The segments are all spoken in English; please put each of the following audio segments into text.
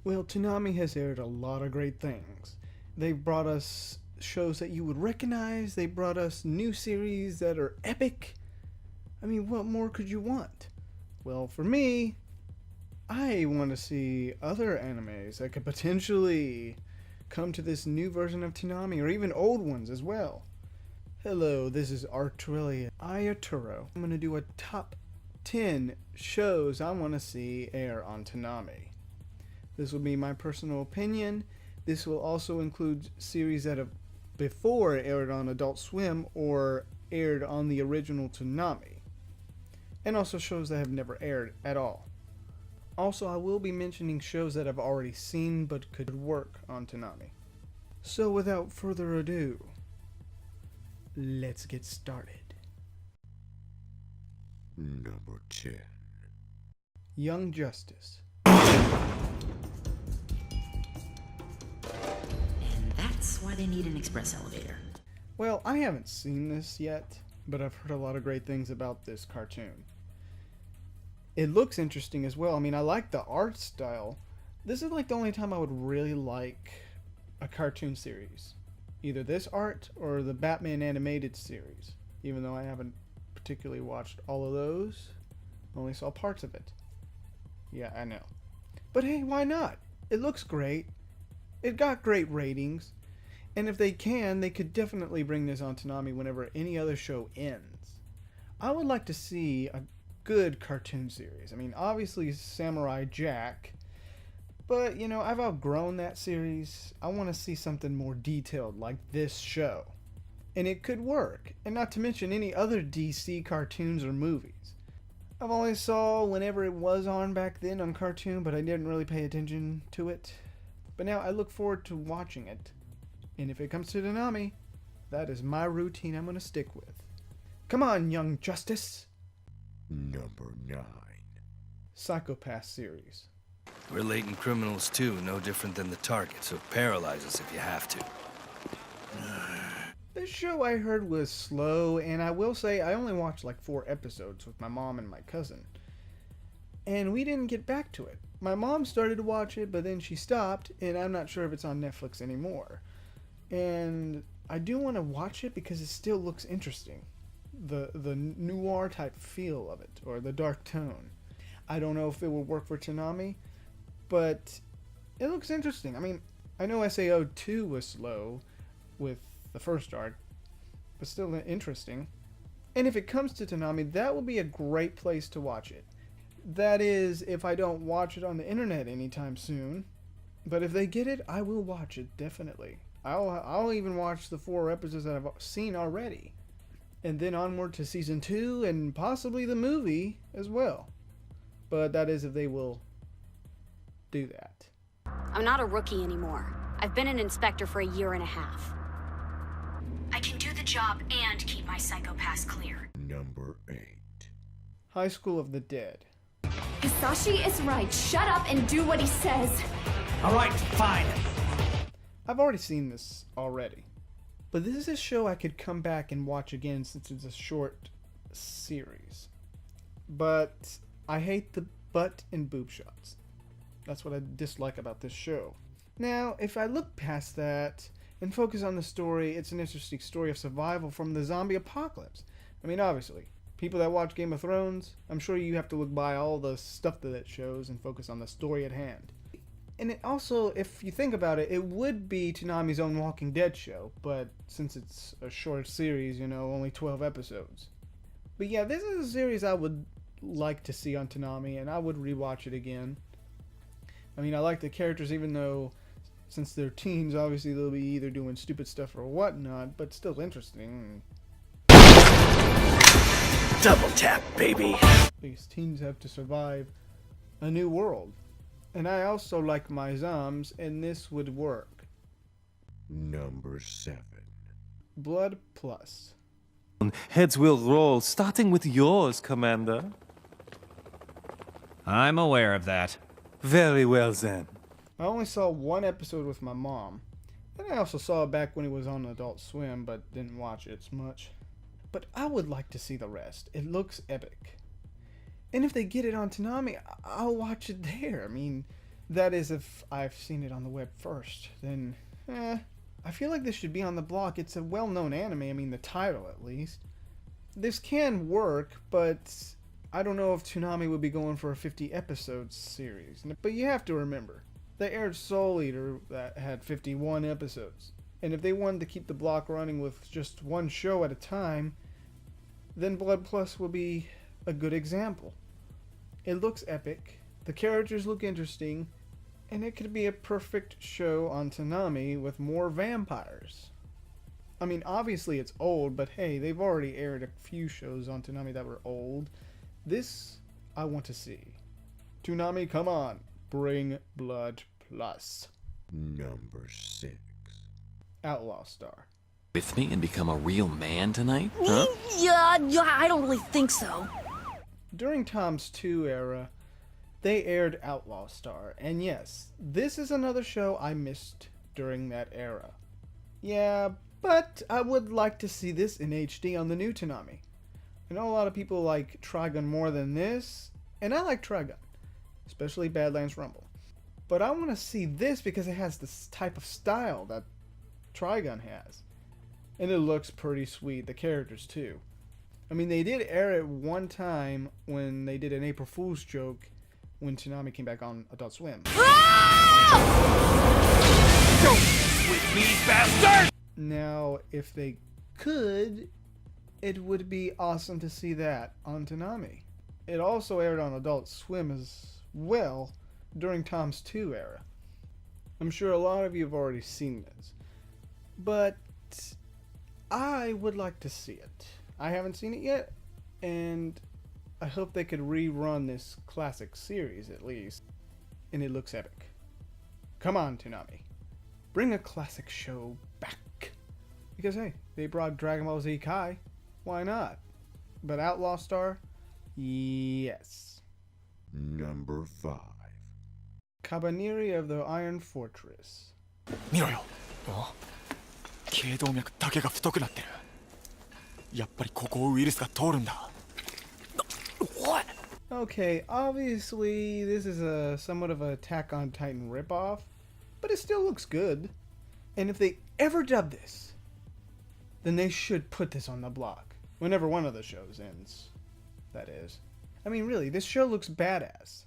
Well, Toonami has aired a lot of great things. They've brought us shows that you would recognize. They brought us new series that are epic. I mean, what more could you want? Well, for me, I want to see other animes that could potentially come to this new version of Toonami, or even old ones as well. Hello, this is Artrillia Ayaturo. I'm going to do a top 10 shows I want to see air on Toonami. This will be my personal opinion. This will also include series that have before aired on Adult Swim or aired on the original Toonami, and also shows that have never aired at all. Also, I will be mentioning shows that I've already seen but could work on Toonami. So without further ado, let's get started. Number 10. Young Justice. That's why they need an express elevator. Well, I haven't seen this yet, but I've heard a lot of great things about this cartoon. It looks interesting as well. I mean, I like the art style. This is like the only time I would really like a cartoon series. Either this art or the Batman animated series. Even though I haven't particularly watched all of those. Only saw parts of it. Yeah, I know. But hey, why not? It looks great. It got great ratings. And if they can, they could definitely bring this on Toonami whenever any other show ends. I would like to see a good cartoon series. I mean, obviously Samurai Jack, but you know, I've outgrown that series. I want to see something more detailed like this show. And it could work, and not to mention any other DC cartoons or movies. I've only saw whenever it was on back then on Cartoon, but I didn't really pay attention to it. But now I look forward to watching it. And if it comes to Toonami, that is my routine I'm going to stick with. Come on, Young Justice! Number 9. Psychopath series. We're latent criminals too, no different than the target, so paralyze us if you have to. This show I heard was slow, and I will say I only watched like 4 episodes with my mom and my cousin. And we didn't get back to it. My mom started to watch it, but then she stopped, and I'm not sure if it's on Netflix anymore. And I do want to watch it because it still looks interesting. The noir type feel of it, or the dark tone. I don't know if it will work for Toonami, but it looks interesting. I mean, I know SAO 2 was slow with the first arc, but still interesting. And if it comes to Toonami, that will be a great place to watch it. That is, if I don't watch it on the internet anytime soon. But if they get it, I will watch it, definitely. I'll even watch the 4 episodes that I've seen already. And then onward to season 2 and possibly the movie as well. But that is if they will do that. I'm not a rookie anymore. I've been an inspector for a year and a half. I can do the job and keep my psychopaths clear. Number 8. High School of the Dead. Hisashi is right. Shut up and do what he says. Alright, fine. I've already seen this already. But this is a show I could come back and watch again since it's a short series. But I hate the butt and boob shots. That's what I dislike about this show. Now, if I look past that and focus on the story, it's an interesting story of survival from the zombie apocalypse. I mean, obviously, people that watch Game of Thrones, I'm sure you have to look by all the stuff that it shows and focus on the story at hand. And it also, if you think about it, it would be Toonami's own Walking Dead show, but since it's a short series, you know, only 12 episodes. But yeah, this is a series I would like to see on Toonami, and I would rewatch it again. I mean, I like the characters, even though since they're teens, obviously they'll be either doing stupid stuff or whatnot, but still interesting. Double tap, baby. These teens have to survive a new world. And I also like my zoms, and this would work. Number 7. Blood Plus. Heads will roll, starting with yours, Commander. I'm aware of that. Very well, then. I only saw 1 episode with my mom. And I also saw it back when it was on Adult Swim, but didn't watch it as much. But I would like to see the rest. It looks epic. And if they get it on Toonami, I'll watch it there. I mean, That is if I've seen it on the web first. Then, I feel like this should be on the block. It's a well-known anime, I mean the title at least. This can work, but I don't know if Toonami would be going for a 50 episodes series. But you have to remember, they aired Soul Eater that had 51 episodes. And if they wanted to keep the block running with just one show at a time, then Blood Plus will be a good example. It looks epic, the characters look interesting, and it could be a perfect show on Toonami with more vampires. I mean, obviously it's old, but hey, they've already aired a few shows on Toonami that were old. This, I want to see. Toonami, come on, bring Blood Plus. Number 6. Outlaw Star. With me and become a real man tonight? Huh? Yeah, I don't really think so. During Tom's 2 era, they aired Outlaw Star, and yes, this is another show I missed during that era. Yeah, but I would like to see this in HD on the new Toonami. I know a lot of people like Trigun more than this, and I like Trigun, especially Badlands Rumble. But I want to see this because it has this type of style that Trigun has. And it looks pretty sweet, the characters too. I mean, they did air it one time when they did an April Fool's joke when Toonami came back on Adult Swim. Don't with me, bastard! Now, if they could, it would be awesome to see that on Toonami. It also aired on Adult Swim as well during Tom's 2 era. I'm sure a lot of you have already seen this, but I would like to see it. I haven't seen it yet, and I hope they could rerun this classic series at least, and it looks epic. Come on, Toonami. Bring a classic show back. Because hey, they brought Dragon Ball Z Kai. Why not? But Outlaw Star? Yes. Number 5. Cabaneri of the Iron Fortress. 見ろよ。頸動脈だけが太くなってる。やっぱりここをウイルスが通るんだ。What? Okay, obviously this is a somewhat of an Attack on Titan ripoff, but it still looks good. And if they ever dub this, then they should put this on the block. Whenever one of the shows ends, that is. I mean, really, this show looks badass.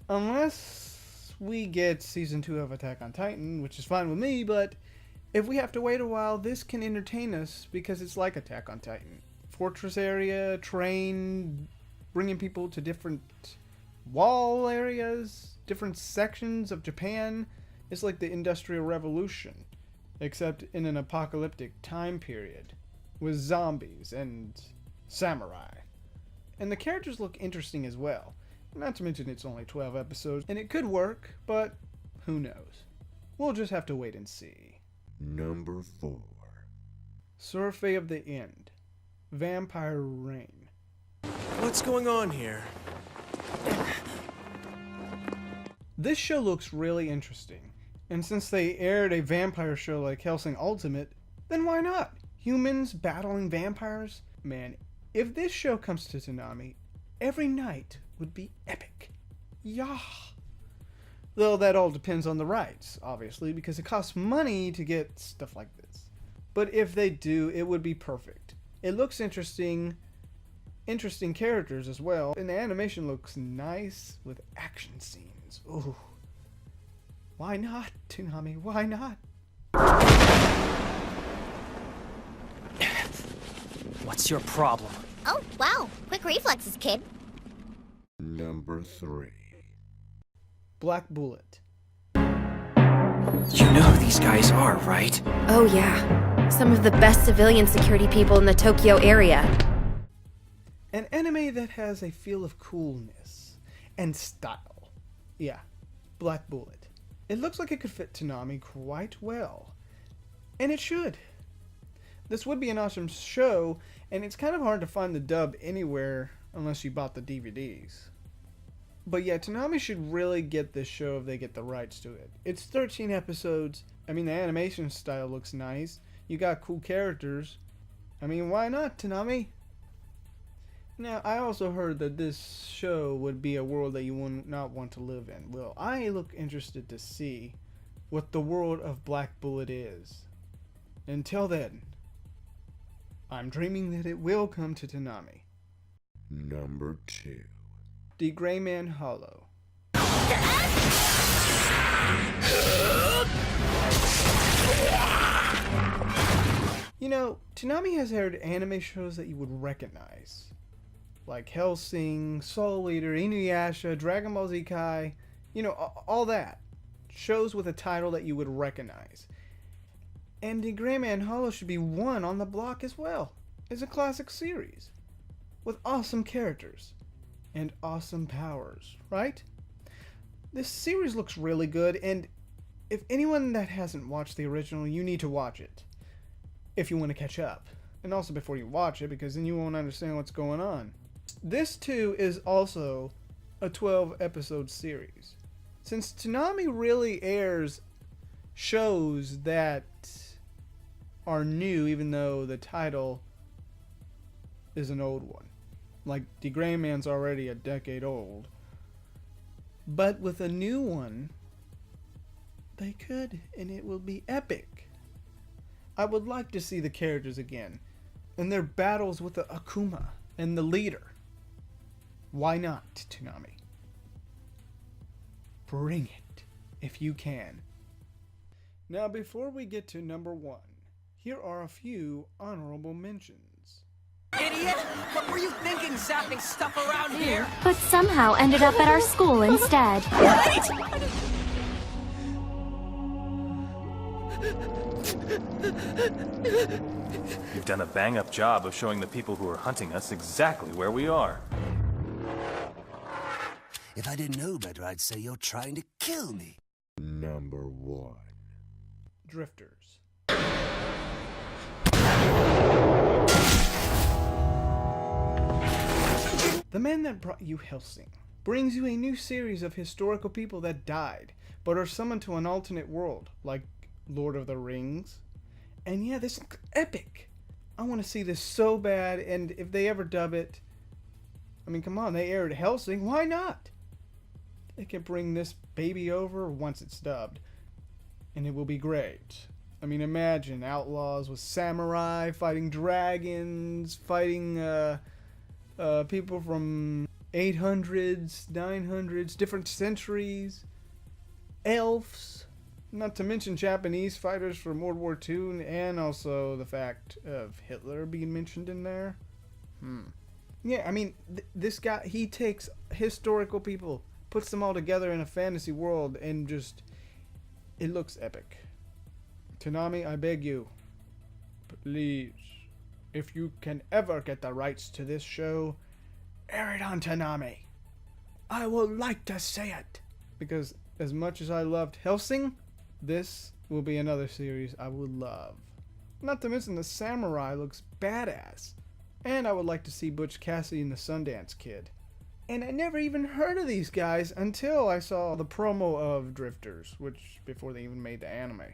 Unless we get Season 2 of Attack on Titan, which is fine with me, but if we have to wait a while, this can entertain us because it's like Attack on Titan. Fortress area, train, bringing people to different wall areas, different sections of Japan. It's like the Industrial Revolution, except in an apocalyptic time period, with zombies and samurai. And the characters look interesting as well. Not to mention it's only 12 episodes, and it could work, but who knows. We'll just have to wait and see. Number 4. Survey of the End. Vampire Reign. What's going on here? This show looks really interesting, and since they aired a vampire show like Hellsing Ultimate, then why not? Humans battling vampires? Man, if this show comes to Toonami, every night would be epic. Yeah. Though that all depends on the rights, obviously, because it costs money to get stuff like this. But if they do, it would be perfect. It looks interesting characters as well, and the animation looks nice with action scenes. Ooh. Why not, Toonami? Why not? What's your problem? Oh, wow. Quick reflexes, kid. Number 3. Black Bullet. You know who these guys are, right? Oh yeah, some of the best civilian security people in the Tokyo area. An anime that has a feel of coolness and style. Yeah, Black Bullet. It looks like it could fit Toonami quite well. And it should. This would be an awesome show, and it's kind of hard to find the dub anywhere unless you bought the DVDs. But yeah, Toonami should really get this show if they get the rights to it. It's 13 episodes. I mean, the animation style looks nice. You got cool characters. I mean, why not, Toonami? Now, I also heard that this show would be a world that you would not want to live in. Well, I look interested to see what the world of Black Bullet is. Until then, I'm dreaming that it will come to Toonami. Number 2. The Gray Man Hollow. You know, Toonami has aired anime shows that you would recognize. Like Hellsing, Soul Eater, Inuyasha, Dragon Ball Z Kai, you know, all that. Shows with a title that you would recognize. And The Gray Man Hollow should be one on the block as well. It's a classic series. With awesome characters. And awesome powers, right? This series looks really good, and if anyone that hasn't watched the original, you need to watch it. If you want to catch up. And also before you watch it, because then you won't understand what's going on. This too is also a 12-episode series. Since Toonami really airs shows that are new, even though the title is an old one. Like, The Gray Man's already a decade old. But with a new one, they could, and it will be epic. I would like to see the characters again, and their battles with the Akuma and the leader. Why not, Toonami? Bring it, if you can. Now, before we get to number 1, here are a few honorable mentions. Idiot! What were you thinking, zapping stuff around here? But somehow ended up at our school instead. You've done a bang-up job of showing the people who are hunting us exactly where we are. If I didn't know better, I'd say you're trying to kill me. Number 1. Drifters. The man that brought you Hellsing brings you a new series of historical people that died, but are summoned to an alternate world, like Lord of the Rings. And yeah, this looks epic. I want to see this so bad, and if they ever dub it, I mean, come on, they aired Hellsing, why not? They can bring this baby over once it's dubbed, and it will be great. I mean, imagine outlaws with samurai fighting dragons, fighting people from 800s, 900s, different centuries, elves, not to mention Japanese fighters from World War II, and also the fact of Hitler being mentioned in there. Yeah, I mean, this guy, he takes historical people, puts them all together in a fantasy world, and just, it looks epic. Toonami, I beg you, please, if you can ever get the rights to this show, air it on Toonami. I would like to see it. Because as much as I loved Hellsing, this will be another series I would love. Not to mention the samurai looks badass. And I would like to see Butch Cassidy and the Sundance Kid. And I never even heard of these guys until I saw the promo of Drifters, which before they even made the anime.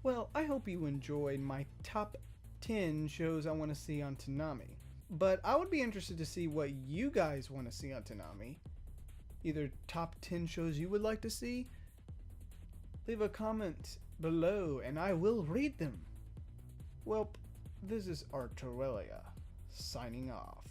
Well, I hope you enjoyed my top 10 shows I want to see on Toonami. But I would be interested to see what you guys want to see on Toonami. Either top 10 shows you would like to see. Leave a comment below and I will read them. Well, this is Arturelia, signing off.